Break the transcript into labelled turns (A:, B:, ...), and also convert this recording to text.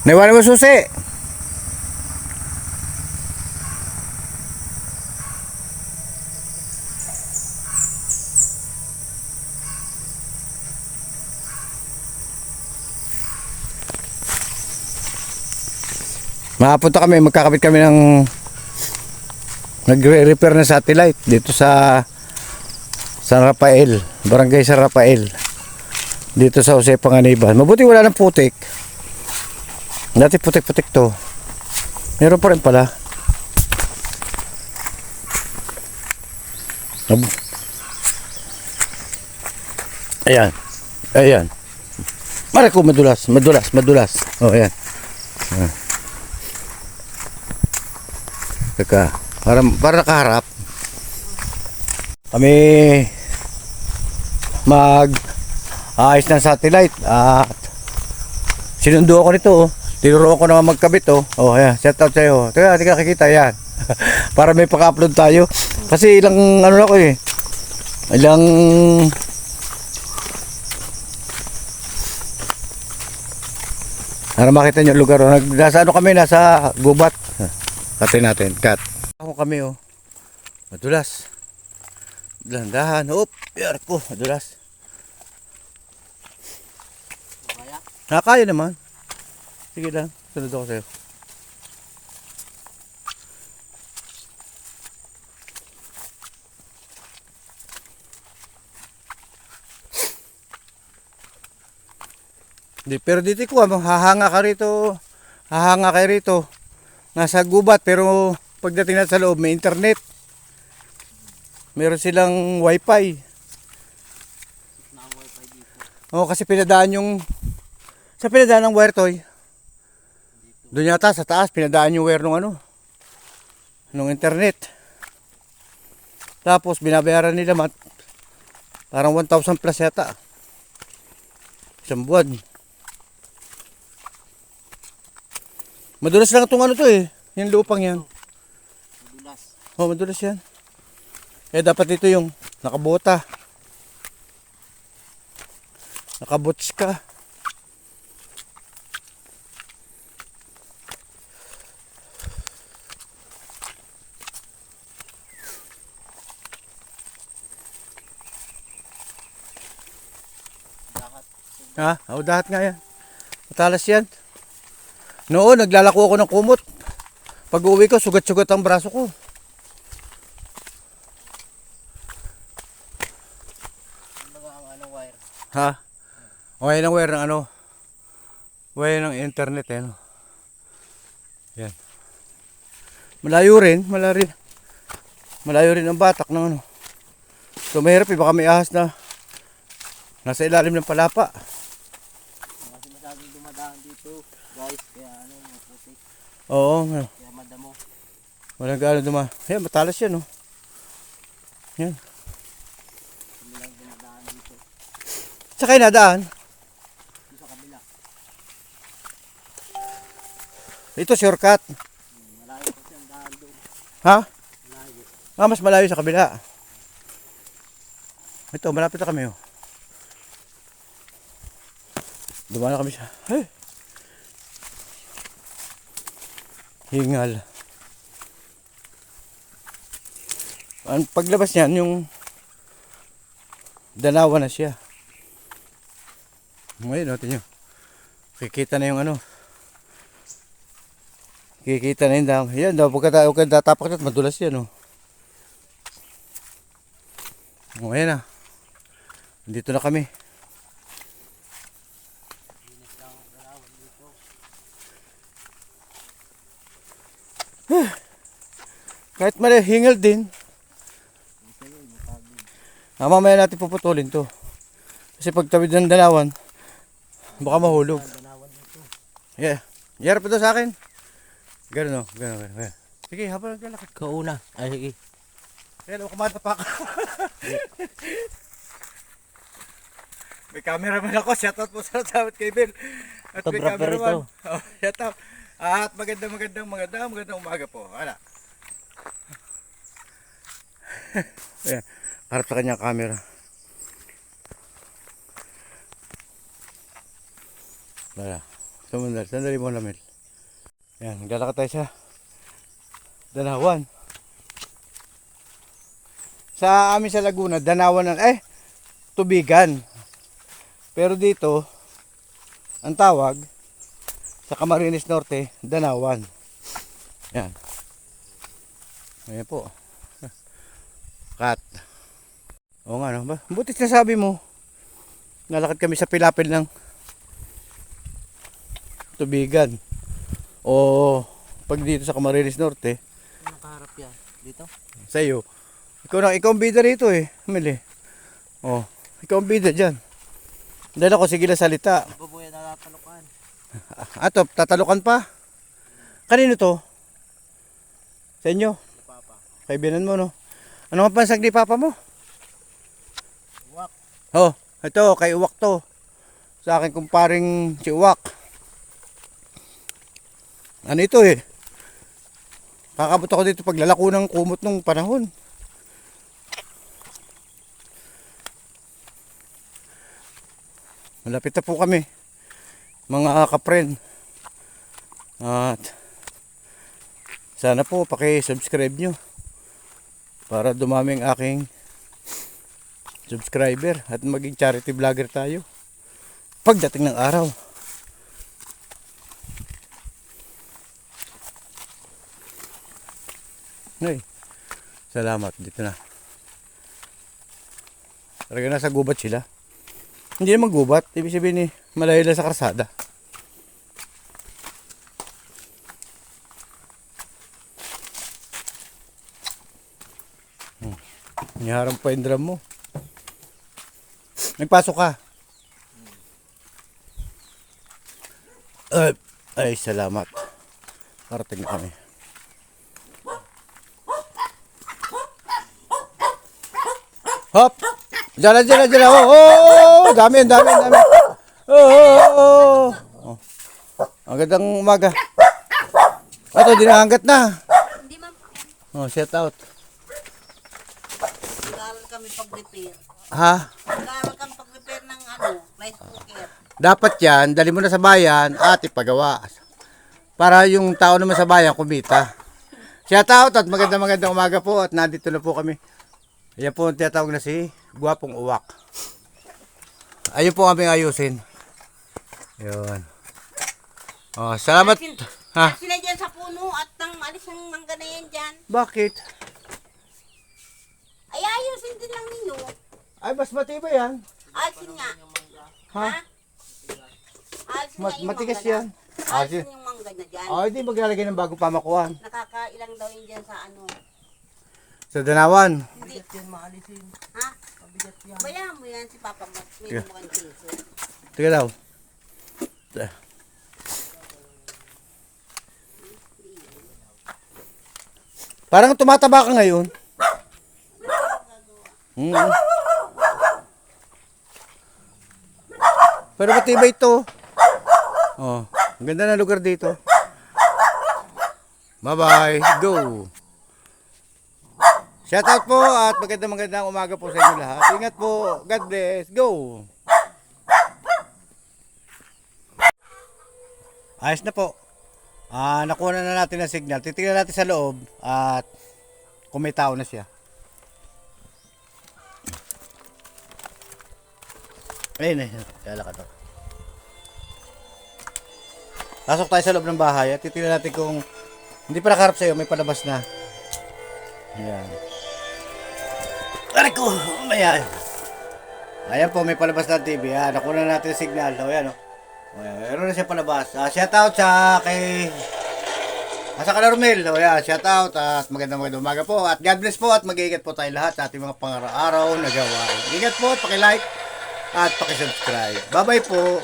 A: Naiwanan mo susi. Makapunta kami, magkakabit kami ng nagre-repair na satellite dito sa San Rafael, Barangay San Rafael. Dito sa Jose Panganiban. Mabuti wala ng putik. Dati putik-putik to. Meron pa rin pala. Ayan. Ayan. Marako, madulas, madulas, madulas. Oh, ayan. Teka, para nakaharap. Kami mag ayos ng satellite at sinundo ako nito, oh. Tinuro ko na magkabit, oh. Oh, ayan, shout out sa'yo. Teka, hindi ka kikita yan. Para may paka-upload tayo. Kasi ilang ano na ko eh. Ilang para makita nyo lugar, oh. Nasa ano kami, nasa gubat. Katin natin, cut. Ako kami, oh. Madulas. Dahan-dahan. Hop, yar po, madulas. Nakakaya naman. Sige lang, sunod ako sa'yo. Pero dito ko, hahanga ka rito. Hahanga kayo rito. Nasa gubat, pero pagdating na sa loob, may internet. Meron silang wifi. Oo, kasi pinadaan yung sa pinadaan ng wire toy. Doon yata sa taas pinadaan yung wire nung ano, nung internet. Tapos binabayaran nila parang 1,000 plus yata. Isang buwan. Madulas lang itong ano to eh. Yung lupang yan.
B: Madulas.
A: Oh, madulas yan. Eh dapat ito yung nakabota. Nakabots ka. Ha? Oh, dahat nga yan. Matalas yan. Noon, naglalako ako ng kumot. Pag uwi ko, sugat-sugat ang braso ko.
B: Ang wire.
A: Ha? Okay ng wire ng ano? Wire ng internet eh. No? Yan. Malayo rin. Malayo rin ang batak ng ano. So mahirap eh. Baka may ahas na nasa ilalim ng palapa.
B: Kasi masyadong dumadaan dito, guys. Kaya ano, maputik.
A: Oo.
B: Kaya madamo.
A: Walang gaano Yan, matalas yan oh. Yan.
B: Kami lang dumadaan dito.
A: Sa kayo nadaan?
B: Dito sa kabila.
A: Ito shortcut.
B: Malayo kasi ang daan doon.
A: Ha?
B: Malayo.
A: Ah, mas malayo sa kabila. Ito, malapit na kami oh. Dumaan na kami siya. Hey. Hingal. Ang paglabas niyan, yung dalawa na siya. Ngayon, natin nyo. Kikita na yung ano. Kikita na yung dam. Yan daw, pagka tatapak na, madulas yan oh. Ngayon na. Dito na kami. Kahit mali, hingal din. Mamaya natin puputulin to. Kasi pag tawid ng dalawan, baka mahulog. Yeah. Yarap ito sa akin. Ganun o. Ganun. Sige, habang naglalakad.
B: Kauna. Ay, sige.
A: Ayan, kumata pa ka. May cameraman ako. Shoutout po sa sabat kay Bill. At may
B: Photographer
A: cameraman.
B: ito.
A: Oh, shoutout. At magandang umaga po. Wala. Ayan. Harap sa kanyang camera. Wala. Sandali mo namin. Yan, naglalakad tayo sa Danawan. Sa amin sa Laguna, Danawan Tubigan. Pero dito, ang tawag sa Camarines Norte, Danawan. Yan. Ayan po. Kat. Oo nga, no? Buti sinasabi mo. Nalakad kami sa pilapil ng Tubigan. O pag dito sa Camarines Norte,
B: Nakaharap yan. Dito?
A: sa iyo. Ikaw ang bida rito eh. Mili. Oh, ikaw ang bida diyan. Dahil ako sige lang salita.
B: Di ba po yan natatalukan?
A: Ato, tatalukan pa. Kanino to? Sa inyo?
B: Papa.
A: Kaibigan mo, no? Ano nga pansag ni Papa mo?
B: Uwak.
A: Oh, ito, kay Uwak to. Sa akin kumparing si Uwak. Ano ito eh? Kakabot ako dito pag lalako ng kumot nung panahon. Malapit na po kami. Mga kapren. At sana po paki-subscribe nyo para dumami ang aking subscriber at maging charity vlogger tayo pagdating ng araw. Ay, salamat, dito na. Talaga nasa gubat sila. Hindi naman gubat, ibig sabihin malayo lang sa karsada. Niharang pa yung drum mo. Nagpasok ka. Ay, salamat. Parating na kami. Hop! Diyan. Dami. Oh. Ang gandang umaga. Ito, dinahanggat na.
C: Hindi man.
A: Oh, shout out.
C: Nag-aaral kami pag-repair.
A: Ha?
C: Nag-aaral kami pag-repair ng rice cooker.
A: Dapat yan, dali mo na sa bayan at ipagawa. Para yung tao naman sa bayan kumita. Shout out at magandang umaga po at nandito na po kami. Ayan po ang tinatawag na si Guwapong Uwak. Ayun po aming ayusin. Yun. Oh, salamat. Ha?
C: Sila dyan sa puno at nang alis ang mangga na yan dyan.
A: Bakit?
C: Ay, ayusin din lang ninyo.
A: Ay, mas matibay yan.
C: Alisin nga.
A: Ha?
C: Alisin nga yung
A: Matigas
C: mangga
A: yan.
C: na. Alisin yung mangga na dyan.
A: Oh, hindi maglalagay ng bagong pamakuan.
C: Nakakailang daw yun dyan sa
A: Sa Danawan.
C: Hindi.
B: Yan maalisin.
C: Ha?
B: Mabigat yan.
C: Bayahan mo yan si Papa Mat. May
A: Yeah.
C: mukhang piso.
A: Teka daw. Parang tumataba ka ngayon. Pero matibay ito. Oh, ang ganda ng lugar dito. Bye-bye. Go. Shout out po at magandang umaga po sa inyo lahat. Ingat po. God bless. Go. Ayos na po. Nakuha na natin ang signal. Titingnan natin sa loob at kung may tao na siya. Ayun eh. Lalakad ako. Pasok tayo sa loob ng bahay at titingnan natin kung hindi pa nakaharap sa'yo, may palabas na. Ayan. Aray ko! Ayan. Ayan po, may palabas na TV. Nakuha na natin ang signal. Ayan o. Meron na siya palabas. Shout out sa kay sa Kalarmel. Ayan, shout out at magandang umaga po. At God bless po at mag-iingat po tayo lahat sa ating mga pang-araw na gawain. Ingat po at paki-like at paki-subscribe. Bye-bye po.